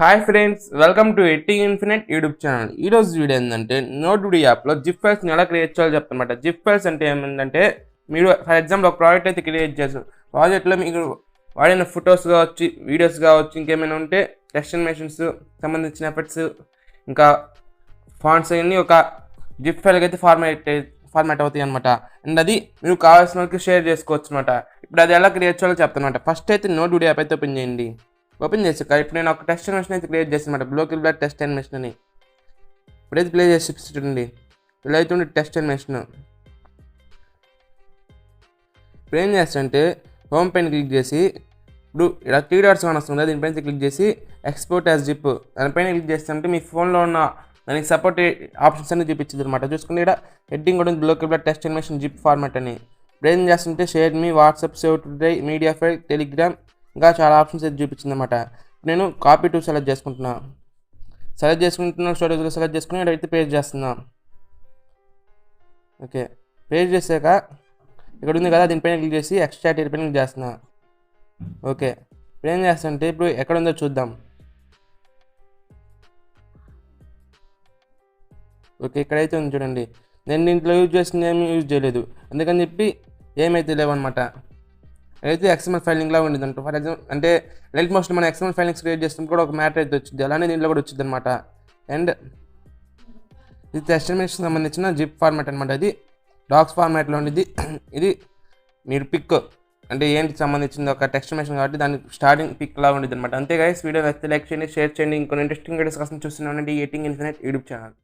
Hi friends, welcome to editing infinite YouTube channel. ఈరోజు video ఏంటంటే notebook యాప్లో జిప్ ఫైల్స్ని ఎలా క్రియేట్ చేయాలో చెప్తానమాట. జిప్ ఫైల్స్ అంటే ఏమిటంటే మీరు ఫర్ ఎగ్జాంపుల్ ఒక ప్రాజెక్ట్ అయితే క్రియేట్ చేస్తారు. ప్రాజెక్ట్లో మీకు వాడిన ఫొటోస్ కావచ్చు, వీడియోస్ కావచ్చు, ఇంకేమైనా ఉంటే టెక్స్ట్ అనిమేషన్స్ సంబంధించిన ఎఫెక్ట్స్ ఇంకా ఫాంట్స్ అన్నీ ఒక జిప్ ఫైల్కి అయితే ఫార్మాట్ అవుతాయి అనమాట. అండ్ అది మీరు కావాల్సిన వాళ్ళకి షేర్ చేసుకోవచ్చు అనమాట. ఇప్పుడు అది ఎలా క్రియేట్ చేయాలో చెప్తానమాట. ఫస్ట్ అయితే నోట్బుక్ యాప్ అయితే ఓపెన్ చేయండి. ఓపెన్ చేసాక ఇప్పుడు నేను ఒక టెస్ట్ అనిమేషన్ అయితే క్రియేట్ చేస్తాను అనమాట. బ్లోకిల్ బ్లాక్ టెస్ట్ అనిమేషన్ అని ఇప్పుడైతే ప్లే చేసి చూడండి. ఇలా అయితే టెస్ట్ అనిమేషన్. ఇప్పుడు ఏం చేస్తానంటే హోమ్ పైన క్లిక్ చేసి ఇప్పుడు ఇలా 3 డాట్స్ అని వస్తుంది కదా, దీనిపైన క్లిక్ చేసి ఎక్స్పోర్ట్ యాజ్ జిప్ దానిపైన క్లిక్ చేస్తానంటే మీ ఫోన్లో ఉన్న దానికి సపోర్ట్ ఆప్షన్స్ అన్ని చూపించింది అనమాట. చూసుకుంటే ఇక్కడ హెడ్డింగ్ కూడా బ్లోకిల్ block test animation zip format అని. ఇప్పుడు ఏం చేస్తుంటే షేర్ మీ WhatsApp, save today, media file, Telegram ఇంకా చాలా ఆప్షన్స్ అయితే చూపించింది అనమాట. నేను కాపీ టు సెలెక్ట్ చేసుకుంటున్నా. స్టోరేజ్లో సెలెక్ట్ చేసుకుని అయితే పేస్ట్ చేస్తున్నా. ఓకే, పేస్ట్ చేశాక ఇక్కడ ఉంది కదా, దీనిపైన క్లిక్ చేసి ఎక్స్ట్రాక్ట్ పైన క్లిక్ చేస్తున్నా. ఓకే, ఇప్పుడు ఏం చేస్తానంటే ఇప్పుడు ఎక్కడ ఉందో చూద్దాం. ఓకే, ఇక్కడైతే ఉంది చూడండి. నేను దీంట్లో యూజ్ చేసింది ఏమీ యూజ్ చేయలేదు, అందుకని చెప్పి ఏమైతే లేవన్నమాట. అయితే ఎక్స్ఎంఎల్ ఫైలింగ్లా ఉండేది అంట. ఫర్ ఎగ్జాంపుల్ అంటే లైట్ మోస్ట్ మనం ఎక్స్ఎంఎల్ ఫైలింగ్స్ క్రియేట్ చేస్తున్నప్పుడు కూడా ఒక మ్యాటర్ అయితే వచ్చింది, అలానే దీంట్లో కూడా వచ్చింది అనమాట. అండ్ ఇది టెస్ట్ అనిమేషన్ సంబంధించిన జిప్ ఫార్మాట్ అనమాట. ఇది డాక్స్ ఫార్మాట్లో ఉండేది. ఇది మీరు పిక్ అంటే ఏంటికి సంబంధించింది ఒక టెక్స్ట్ అనిమేషన్ కాబట్టి దానికి స్టార్టింగ్ పిక్ లా ఉండేది అనమాట. అంతే గైస్, వీడియో నచ్చితే లైక్ చేయండి, షేర్ చేయండి. ఇంకొన్ని ఇంట్రెస్టింగ్ వీడియోస్ కోసం చూస్తున్నానండి ఎడిటింగ్ ఇన్ఫినైట్ యూట్యూబ్ ఛానల్.